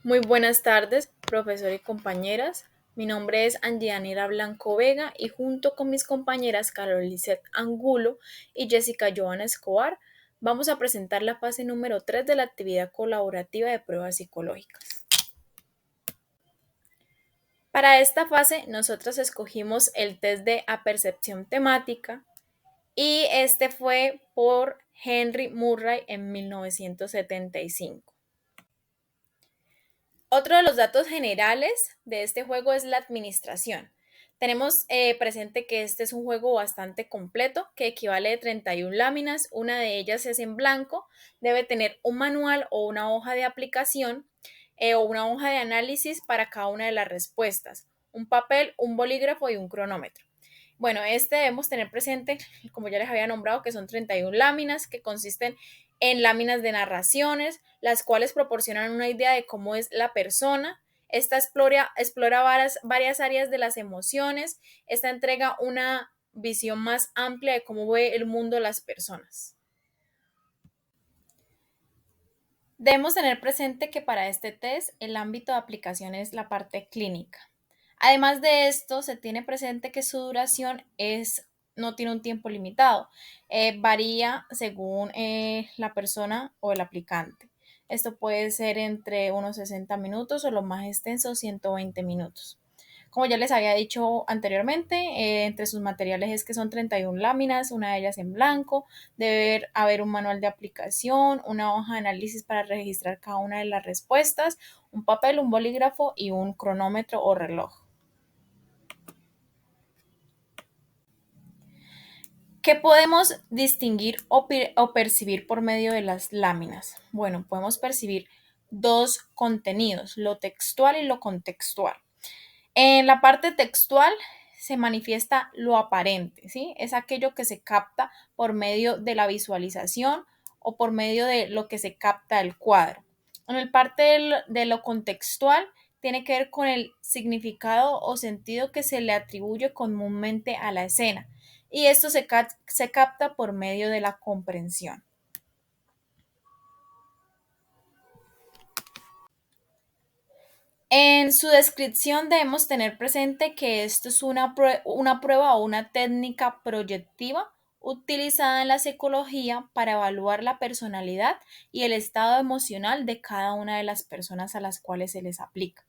Muy buenas tardes, profesor y compañeras. Mi nombre es Angianira Blanco Vega y junto con mis compañeras Carolicet Angulo y Jessica Joana Escobar, vamos a presentar la fase número 3 de la actividad colaborativa de pruebas psicológicas. Para esta fase, nosotros escogimos el test de apercepción temática y este fue por Henry Murray en 1975. Otro de los datos generales de este juego es la administración. Tenemos presente que este es un juego bastante completo que equivale a 31 láminas, una de ellas es en blanco, debe tener un manual o una hoja de aplicación o una hoja de análisis para cada una de las respuestas, un papel, un bolígrafo y un cronómetro. Bueno, este debemos tener presente, como ya les había nombrado, que son 31 láminas que consisten en láminas de narraciones, las cuales proporcionan una idea de cómo es la persona. Esta explora varias áreas de las emociones. Esta entrega una visión más amplia de cómo ve el mundo las personas. Debemos tener presente que para este test el ámbito de aplicación es la parte clínica. Además de esto, se tiene presente que su duración no tiene un tiempo limitado, varía según la persona o el aplicante. Esto puede ser entre unos 60 minutos o lo más extenso 120 minutos. Como ya les había dicho anteriormente, entre sus materiales es que son 31 láminas, una de ellas en blanco, debe haber un manual de aplicación, una hoja de análisis para registrar cada una de las respuestas, un papel, un bolígrafo y un cronómetro o reloj. ¿Qué podemos distinguir o percibir por medio de las láminas? Bueno, podemos percibir dos contenidos, lo textual y lo contextual. En la parte textual se manifiesta lo aparente, ¿sí? Es aquello que se capta por medio de la visualización o por medio de lo que se capta del cuadro. En el parte de lo contextual tiene que ver con el significado o sentido que se le atribuye comúnmente a la escena y esto se capta por medio de la comprensión. En su descripción debemos tener presente que esto es una prueba o una técnica proyectiva utilizada en la psicología para evaluar la personalidad y el estado emocional de cada una de las personas a las cuales se les aplica.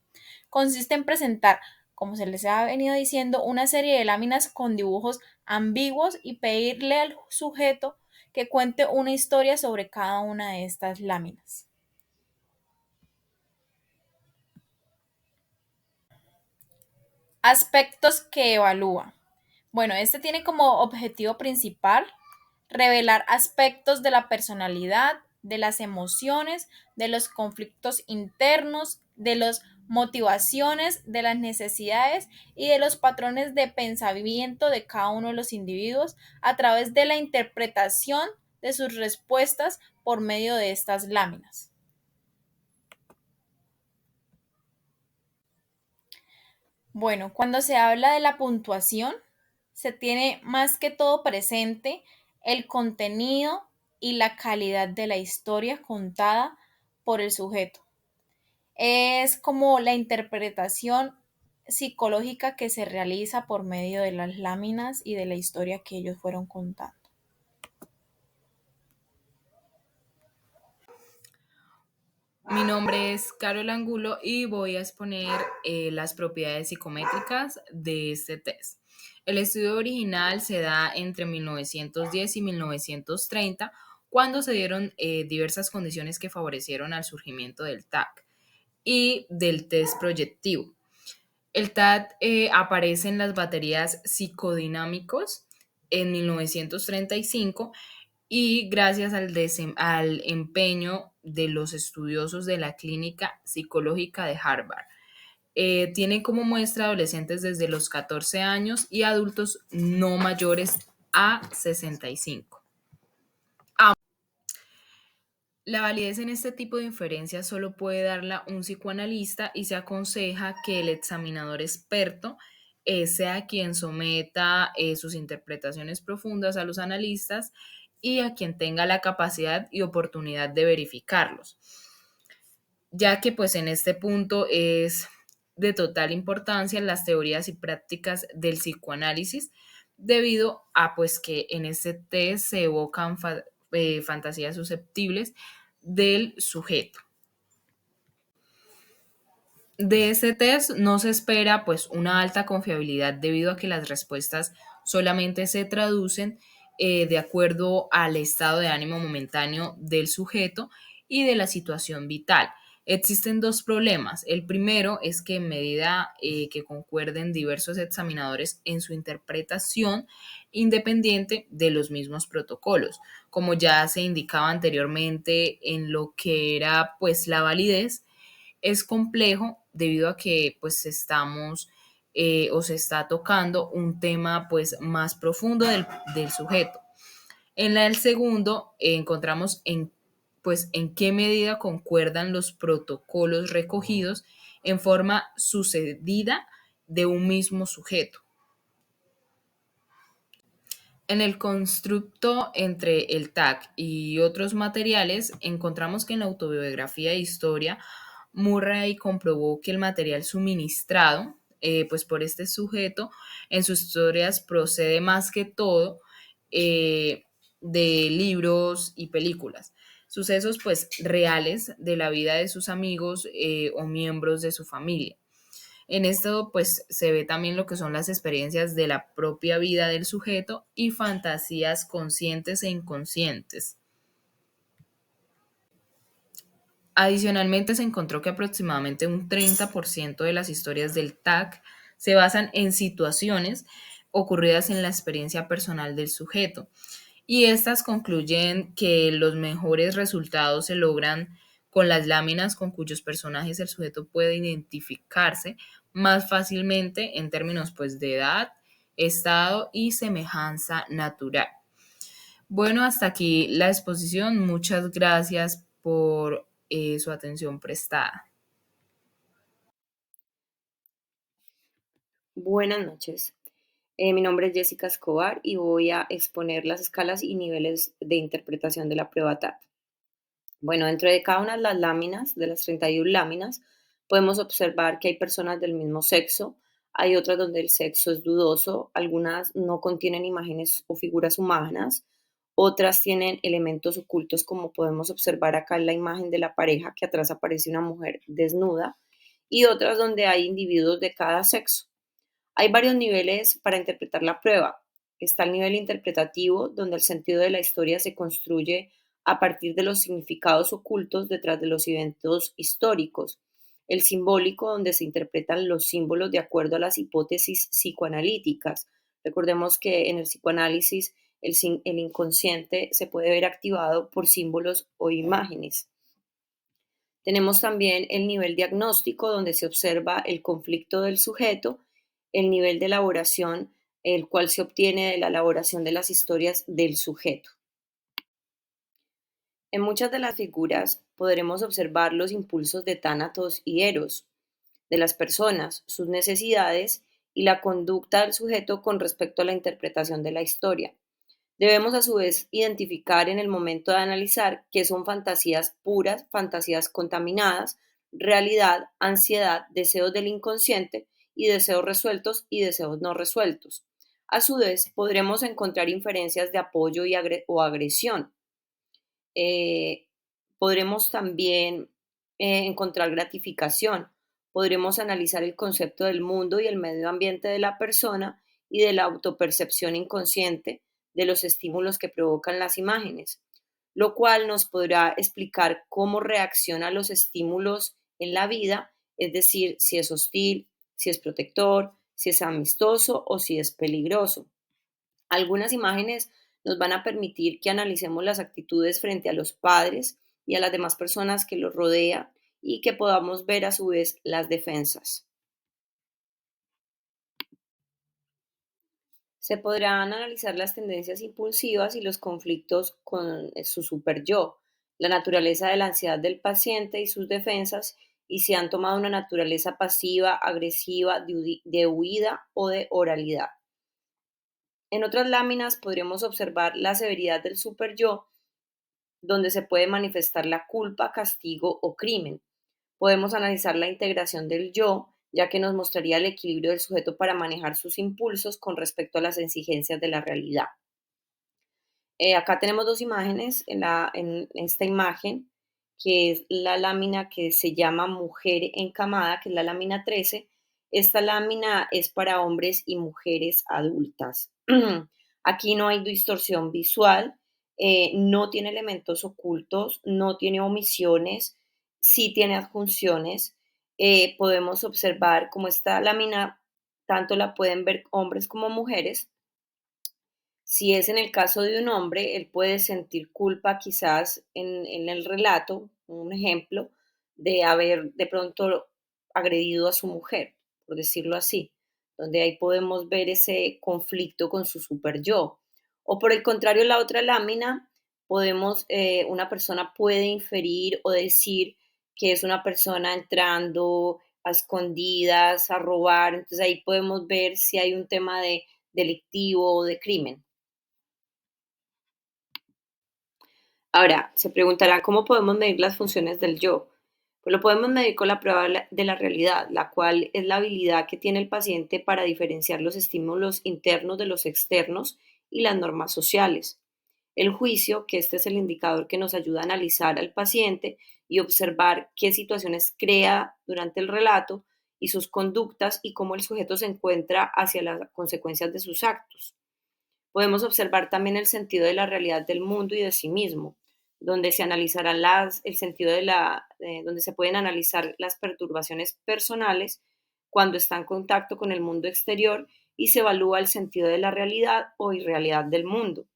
Consiste en presentar, como se les ha venido diciendo, una serie de láminas con dibujos ambiguos y pedirle al sujeto que cuente una historia sobre cada una de estas láminas. Aspectos que evalúa. Bueno, este tiene como objetivo principal revelar aspectos de la personalidad, de las emociones, de los conflictos internos, de las motivaciones, de las necesidades y de los patrones de pensamiento de cada uno de los individuos a través de la interpretación de sus respuestas por medio de estas láminas. Bueno, cuando se habla de la puntuación, se tiene más que todo presente el contenido y la calidad de la historia contada por el sujeto. Es como la interpretación psicológica que se realiza por medio de las láminas y de la historia que ellos fueron contando. Mi nombre es Carol Angulo y voy a exponer las propiedades psicométricas de este test. El estudio original se da entre 1910 y 1930, cuando se dieron diversas condiciones que favorecieron al surgimiento del TAC y del test proyectivo. El TAT aparece en las baterías psicodinámicos en 1935 y gracias al empeño de los estudiosos de la Clínica Psicológica de Harvard. Tiene como muestra adolescentes desde los 14 años y adultos no mayores a 65. La validez en este tipo de inferencias solo puede darla un psicoanalista y se aconseja que el examinador experto sea quien someta sus interpretaciones profundas a los analistas y a quien tenga la capacidad y oportunidad de verificarlos. ya que pues en este punto es de total importancia las teorías y prácticas del psicoanálisis, debido a pues que en este test se evocan fantasías susceptibles del sujeto. De este test no se espera pues una alta confiabilidad debido a que las respuestas solamente se traducen de acuerdo al estado de ánimo momentáneo del sujeto y de la situación vital. Existen dos problemas. El primero es que en medida que concuerden diversos examinadores en su interpretación independiente de los mismos protocolos, como ya se indicaba anteriormente en lo que era pues la validez, es complejo debido a que pues estamos o se está tocando un tema pues más profundo del sujeto. En la del segundo encontramos en pues en qué medida concuerdan los protocolos recogidos en forma sucedida de un mismo sujeto. En el constructo entre el TAC y otros materiales, encontramos que en la autobiografía e historia, Murray comprobó que el material suministrado pues por este sujeto en sus historias procede más que todo eh, de libros y películas, sucesos pues reales de la vida de sus amigos o miembros de su familia. En esto, pues, se ve también lo que son las experiencias de la propia vida del sujeto y fantasías conscientes e inconscientes. Adicionalmente, se encontró que aproximadamente un 30% de las historias del TAC se basan en situaciones ocurridas en la experiencia personal del sujeto. Y estas concluyen que los mejores resultados se logran con las láminas con cuyos personajes el sujeto puede identificarse más fácilmente en términos pues de edad, estado y semejanza natural. Bueno, hasta aquí la exposición. Muchas gracias por su atención prestada. Buenas noches. Mi nombre es Jessica Escobar y voy a exponer las escalas y niveles de interpretación de la prueba TAT. Bueno, dentro de cada una de las láminas, de las 31 láminas, podemos observar que hay personas del mismo sexo, hay otras donde el sexo es dudoso, algunas no contienen imágenes o figuras humanas, otras tienen elementos ocultos como podemos observar acá en la imagen de la pareja, que atrás aparece una mujer desnuda, y otras donde hay individuos de cada sexo. Hay varios niveles para interpretar la prueba. Está el nivel interpretativo, donde el sentido de la historia se construye a partir de los significados ocultos detrás de los eventos históricos. El simbólico, donde se interpretan los símbolos de acuerdo a las hipótesis psicoanalíticas. Recordemos que en el psicoanálisis el inconsciente se puede ver activado por símbolos o imágenes. Tenemos también el nivel diagnóstico, donde se observa el conflicto del sujeto, el nivel de elaboración, el cual se obtiene de la elaboración de las historias del sujeto. En muchas de las figuras podremos observar los impulsos de Tánatos y Eros de las personas, sus necesidades y la conducta del sujeto con respecto a la interpretación de la historia. Debemos a su vez identificar en el momento de analizar qué son fantasías puras, fantasías contaminadas, realidad, ansiedad, deseos del inconsciente y deseos resueltos y deseos no resueltos. A su vez, podremos encontrar inferencias de apoyo o agresión. Eh, Podremos también encontrar gratificación. Podremos analizar el concepto del mundo y el medio ambiente de la persona y de la autopercepción inconsciente de los estímulos que provocan las imágenes, lo cual nos podrá explicar cómo reacciona a los estímulos en la vida, es decir, si es hostil, si es protector, si es amistoso o si es peligroso. Algunas imágenes nos van a permitir que analicemos las actitudes frente a los padres y a las demás personas que los rodean y que podamos ver a su vez las defensas. Se podrán analizar las tendencias impulsivas y los conflictos con su super yo, la naturaleza de la ansiedad del paciente y sus defensas, y si han tomado una naturaleza pasiva, agresiva, de huida o de oralidad. En otras láminas podremos observar la severidad del super yo, donde se puede manifestar la culpa, castigo o crimen. Podemos analizar la integración del yo, ya que nos mostraría el equilibrio del sujeto para manejar sus impulsos con respecto a las exigencias de la realidad. Acá tenemos dos imágenes. En esta imagen, que es la lámina que se llama Mujer encamada, que es la lámina 13. Esta lámina es para hombres y mujeres adultas. Aquí no hay distorsión visual, no tiene elementos ocultos, no tiene omisiones, sí tiene adjunciones. Podemos observar cómo esta lámina tanto la pueden ver hombres como mujeres. Si es en el caso de un hombre, él puede sentir culpa quizás en el relato, un ejemplo, de haber de pronto agredido a su mujer, por decirlo así, donde ahí podemos ver ese conflicto con su super yo. O por el contrario, en la otra lámina, una persona puede inferir o decir que es una persona entrando a escondidas, a robar. Entonces ahí podemos ver si hay un tema de delictivo o de crimen. Ahora, se preguntará cómo podemos medir las funciones del yo. Pues lo podemos medir con la prueba de la realidad, la cual es la habilidad que tiene el paciente para diferenciar los estímulos internos de los externos y las normas sociales. El juicio, que este es el indicador que nos ayuda a analizar al paciente y observar qué situaciones crea durante el relato y sus conductas y cómo el sujeto se encuentra hacia las consecuencias de sus actos. Podemos observar también el sentido de la realidad del mundo y de sí mismo, donde se analizarán el sentido donde se pueden analizar las perturbaciones personales cuando está en contacto con el mundo exterior y se evalúa el sentido de la realidad o irrealidad del mundo.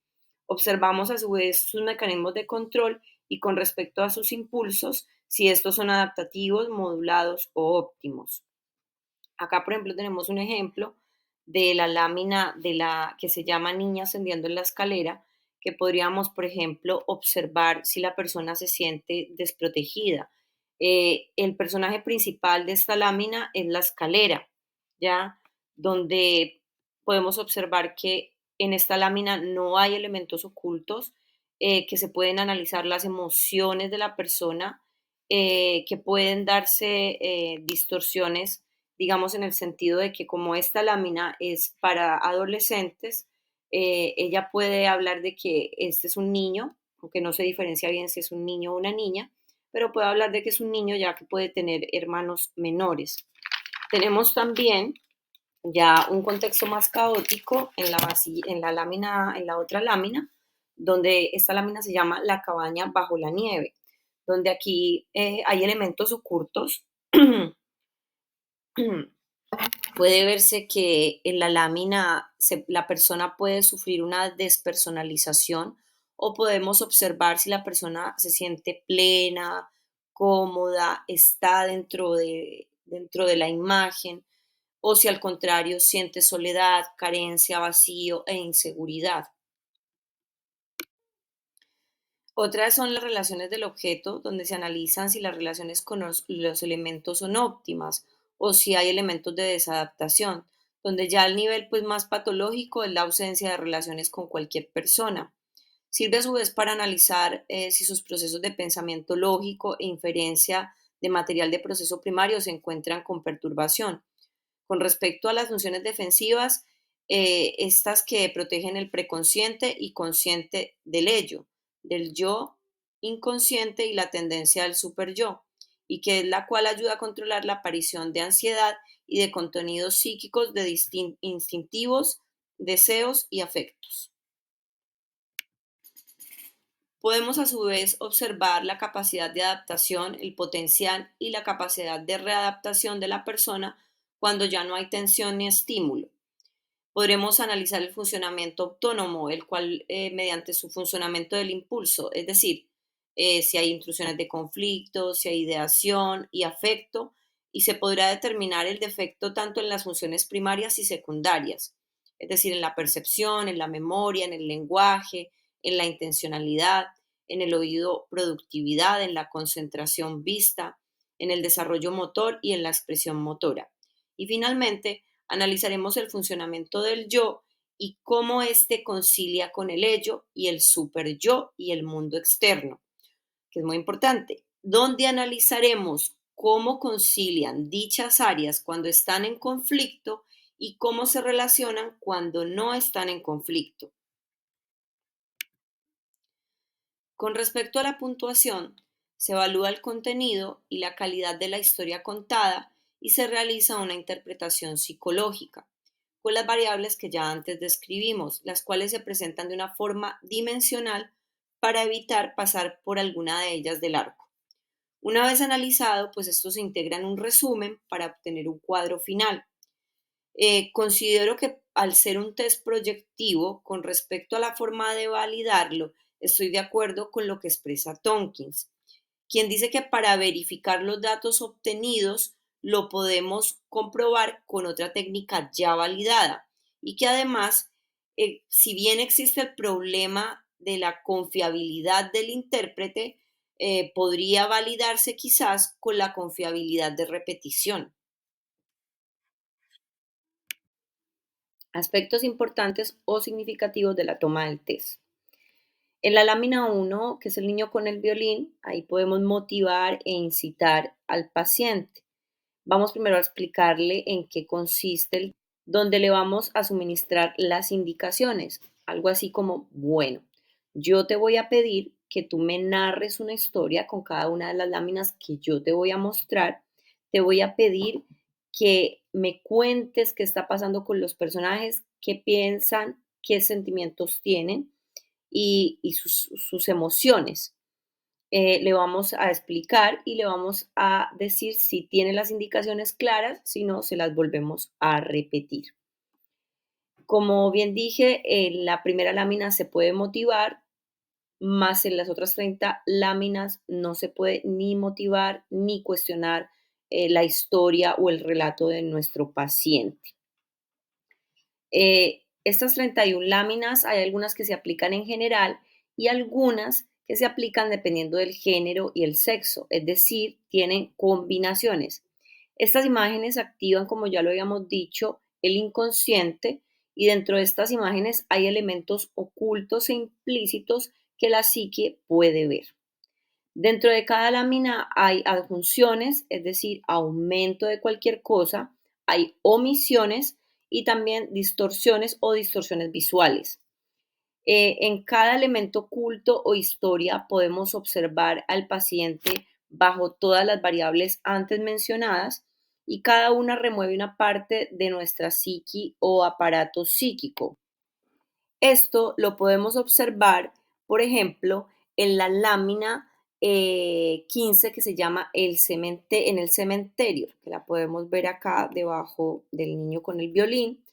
Observamos a su vez sus mecanismos de control y con respecto a sus impulsos, si estos son adaptativos, modulados o óptimos. Acá, por ejemplo, tenemos un ejemplo de la lámina de la que se llama Niña ascendiendo en la escalera, que podríamos, por ejemplo, observar si la persona se siente desprotegida. El personaje principal de esta lámina es la escalera, ¿ya? Donde podemos observar que en esta lámina no hay elementos ocultos, que se pueden analizar las emociones de la persona, que pueden darse distorsiones, digamos, en el sentido de que como esta lámina es para adolescentes, ella puede hablar de que este es un niño, aunque no se diferencia bien si es un niño o una niña, pero puede hablar de que es un niño ya que puede tener hermanos menores. Tenemos también ya un contexto más caótico en la lámina, en la otra lámina, donde esta lámina se llama La cabaña bajo la nieve, donde aquí hay elementos ocultos. Puede verse que en la lámina la persona puede sufrir una despersonalización o podemos observar si la persona se siente plena, cómoda, está dentro de la imagen o si al contrario siente soledad, carencia, vacío e inseguridad. Otras son las relaciones del objeto, donde se analizan si las relaciones con los elementos son óptimas o si hay elementos de desadaptación, donde ya el nivel pues, más patológico es la ausencia de relaciones con cualquier persona. Sirve a su vez para analizar si sus procesos de pensamiento lógico e inferencia de material de proceso primario se encuentran con perturbación. Con respecto a las funciones defensivas, estas que protegen el preconsciente y consciente del ello, del yo inconsciente y la tendencia del superyo, y que es la cual ayuda a controlar la aparición de ansiedad y de contenidos psíquicos de instintivos, deseos y afectos. Podemos a su vez observar la capacidad de adaptación, el potencial y la capacidad de readaptación de la persona cuando ya no hay tensión ni estímulo. Podremos analizar el funcionamiento autónomo, el cual mediante su funcionamiento del impulso, es decir, si hay intrusiones de conflicto, si hay ideación y afecto, y se podrá determinar el defecto tanto en las funciones primarias y secundarias, es decir, en la percepción, en la memoria, en el lenguaje, en la intencionalidad, en el oído productividad, en la concentración vista, en el desarrollo motor y en la expresión motora. Y finalmente, analizaremos el funcionamiento del yo y cómo éste concilia con el ello y el superyo y el mundo externo, que es muy importante, donde analizaremos cómo concilian dichas áreas cuando están en conflicto y cómo se relacionan cuando no están en conflicto. Con respecto a la puntuación, se evalúa el contenido y la calidad de la historia contada y se realiza una interpretación psicológica, con las variables que ya antes describimos, las cuales se presentan de una forma dimensional para evitar pasar por alguna de ellas de largo. Una vez analizado, pues esto se integra en un resumen para obtener un cuadro final. Considero que al ser un test proyectivo, con respecto a la forma de validarlo, estoy de acuerdo con lo que expresa Tompkins, quien dice que para verificar los datos obtenidos lo podemos comprobar con otra técnica ya validada y que además, si bien existe el problema de la confiabilidad del intérprete, podría validarse quizás con la confiabilidad de repetición. Aspectos importantes o significativos de la toma del test. En la lámina 1, que es el niño con el violín, ahí podemos motivar e incitar al paciente. Vamos primero a explicarle en qué consiste donde le vamos a suministrar las indicaciones. Algo así como, bueno, yo te voy a pedir que tú me narres una historia con cada una de las láminas que yo te voy a mostrar. Te voy a pedir que me cuentes qué está pasando con los personajes, qué piensan, qué sentimientos tienen y sus emociones. Le vamos a explicar y le vamos a decir si tiene las indicaciones claras, si no, se las volvemos a repetir. Como bien dije, en la primera lámina se puede motivar, más en las otras 30 láminas no se puede ni motivar ni cuestionar la historia o el relato de nuestro paciente. Estas 31 láminas, hay algunas que se aplican en general y algunas que se aplican dependiendo del género y el sexo, es decir, tienen combinaciones. Estas imágenes activan, como ya lo habíamos dicho, el inconsciente y dentro de estas imágenes hay elementos ocultos e implícitos que la psique puede ver. Dentro de cada lámina hay adjunciones, es decir, aumento de cualquier cosa, hay omisiones y también distorsiones o distorsiones visuales. En cada elemento oculto o historia podemos observar al paciente bajo todas las variables antes mencionadas y cada una remueve una parte de nuestra psiqui o aparato psíquico. Esto lo podemos observar, por ejemplo, en la lámina 15 que se llama en el cementerio, que la podemos ver acá debajo del niño con el violín.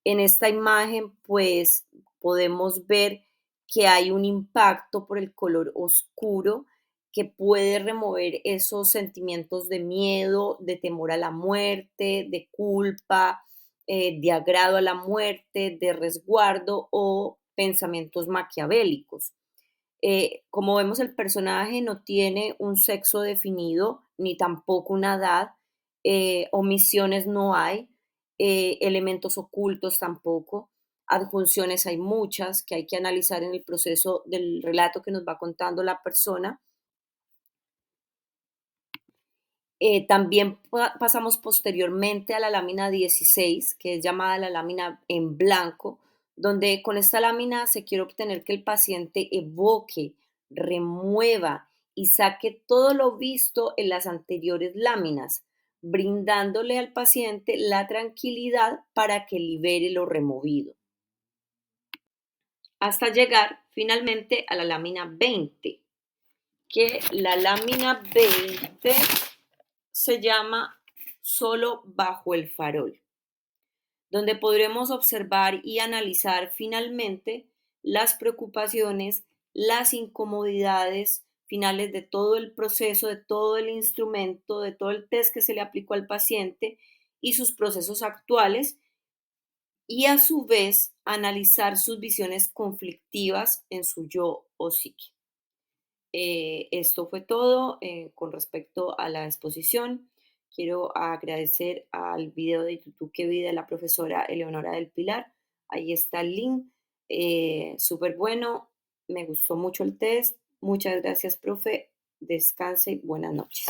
En esta imagen, pues podemos ver que hay un impacto por el color oscuro que puede remover esos sentimientos de miedo, de temor a la muerte, de culpa, de agrado a la muerte, de resguardo o pensamientos maquiavélicos. Como vemos, el personaje no tiene un sexo definido ni tampoco una edad, omisiones no hay, elementos ocultos tampoco, adjunciones hay muchas que hay que analizar en el proceso del relato que nos va contando la persona. También pasamos posteriormente a la lámina 16, que es llamada la lámina en blanco, donde con esta lámina se quiere obtener que el paciente evoque, remueva y saque todo lo visto en las anteriores láminas, brindándole al paciente la tranquilidad para que libere lo removido. Hasta llegar finalmente a la lámina 20, que la lámina 20 se llama Solo bajo el farol, donde podremos observar y analizar finalmente las preocupaciones, las incomodidades finales de todo el proceso, de todo el instrumento, de todo el test que se le aplicó al paciente y sus procesos actuales y a su vez analizar sus visiones conflictivas en su yo o psique. Esto fue todo con respecto a la exposición. Quiero agradecer al video de YouTube que vi de la profesora Eleonora del Pilar. Ahí está el link. Súper bueno. Me gustó mucho el test. Muchas gracias, profe. Descanse y buenas noches.